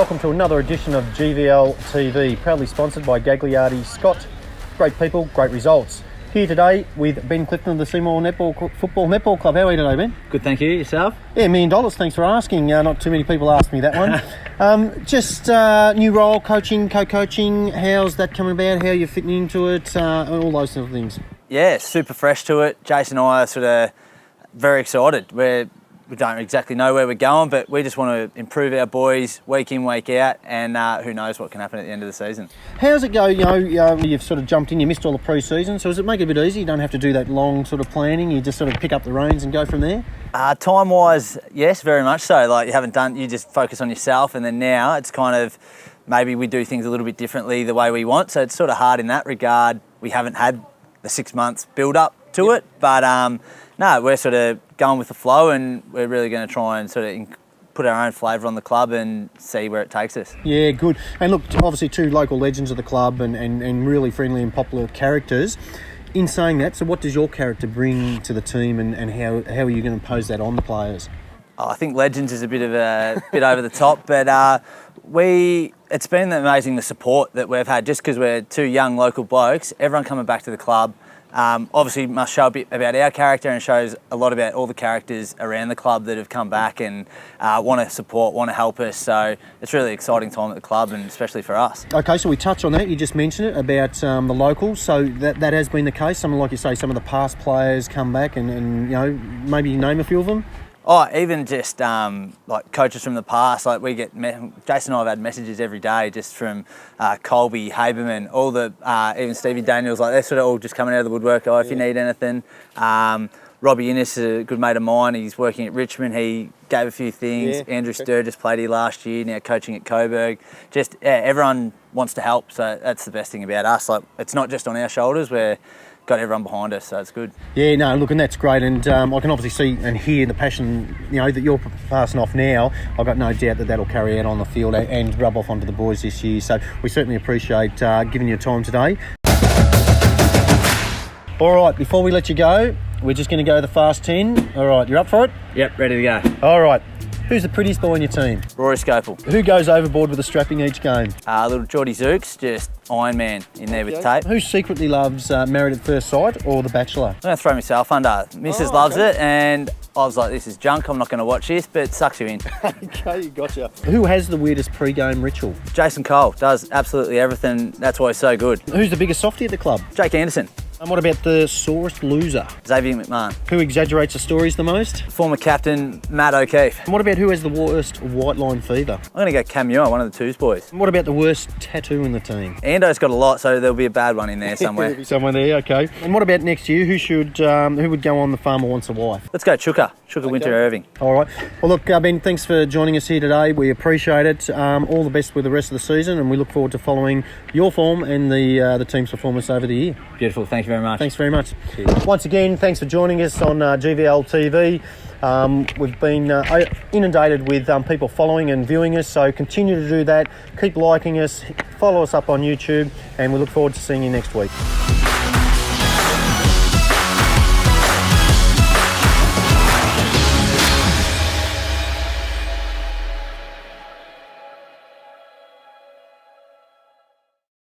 welcome to another edition of GVL TV, proudly sponsored by Gagliardi Scott. Great people, great results. Here today with Ben Clifton of the Seymour Football Netball Club. How are you today, Ben? Good, thank you. Yourself? Yeah, $1 million. Thanks for asking. Not too many people ask me that one. Just new role, coaching, co-coaching. How's that coming about? How are you fitting into it? All those sort of things. Yeah, super fresh to it. Jason and I are sort of very excited. We don't exactly know where we're going, but we just want to improve our boys week in, week out, and who knows what can happen at the end of the season. How's it go? You've sort of jumped in, you missed all the pre-season, so does it make it a bit easy? You don't have to do that long sort of planning, you just sort of pick up the reins and go from there? Time-wise, yes, very much so. Like you just focus on yourself, and then now it's kind of, maybe we do things a little bit differently the way we want, so it's sort of hard in that regard. We haven't had the 6 months build-up to it, but no, we're sort of going with the flow, and we're really going to try and sort of put our own flavour on the club and see where it takes us. Yeah, good. And look, obviously two local legends of the club and really friendly and popular characters. In saying that, so what does your character bring to the team, and how are you going to impose that on the players? I think legends is a bit over the top, but it's been amazing the support that we've had just because we're two young local blokes. Everyone coming back to the club. Obviously must show a bit about our character and shows a lot about all the characters around the club that have come back and want to support, want to help us. So it's a really exciting time at the club, and especially for us. Okay, so we touched on that. You just mentioned it about the locals. So that has been the case. Some, like you say, some of the past players come back and maybe name a few of them. Oh, even just like coaches from the past. Like we get, Jason and I have had messages every day just from Colby, Haberman, all the even Stevie Daniels. Like they're sort of all just coming out of the woodwork. Oh, if you need anything. Robbie Innes is a good mate of mine. He's working at Richmond. He gave a few things. Yeah. Andrew Sturgis played here last year. Now coaching at Coburg. Just everyone wants to help. So that's the best thing about us. Like it's not just on our shoulders. We're got everyone behind us, so it's good. Yeah, no, look, and that's great, and I can obviously see and hear the passion, that you're passing off now. I've got no doubt that that'll carry out on the field and rub off onto the boys this year, so we certainly appreciate giving you time today. All right, before we let you go, we're just going to go the fast 10. All right, you're up for it? Yep, ready to go. All right. Who's the prettiest boy on your team? Rory Scopel. Who goes overboard with the strapping each game? Little Geordie Zooks, just Iron Man in there with tape. Who secretly loves Married at First Sight or The Bachelor? I'm going to throw myself under. Mrs. loves it, and I was like, this is junk, I'm not going to watch this, but it sucks you in. Okay, gotcha. Who has the weirdest pre-game ritual? Jason Cole does absolutely everything. That's why he's so good. Who's the biggest softie at the club? Jake Anderson. And what about the sorest loser? Xavier McMahon. Who exaggerates the stories the most? Former captain Matt O'Keefe. And what about who has the worst white line fever? I'm going to go Cam Muir, one of the Twos boys. And what about the worst tattoo in the team? Ando's got a lot, so there'll be a bad one in there somewhere. Somewhere there, okay. And what about next year? Who would go on The Farmer Wants a Wife? Let's go Chuka Winter Irving. All right. Well, look, Ben, thanks for joining us here today. We appreciate it. All the best with the rest of the season, and we look forward to following your form and the team's performance over the year. Beautiful. Thank you very much. Thanks very much. Cheers. Once again, thanks for joining us on GVL TV. We've been inundated with people following and viewing us, so continue to do that. Keep liking us, follow us up on YouTube, and we look forward to seeing you next week.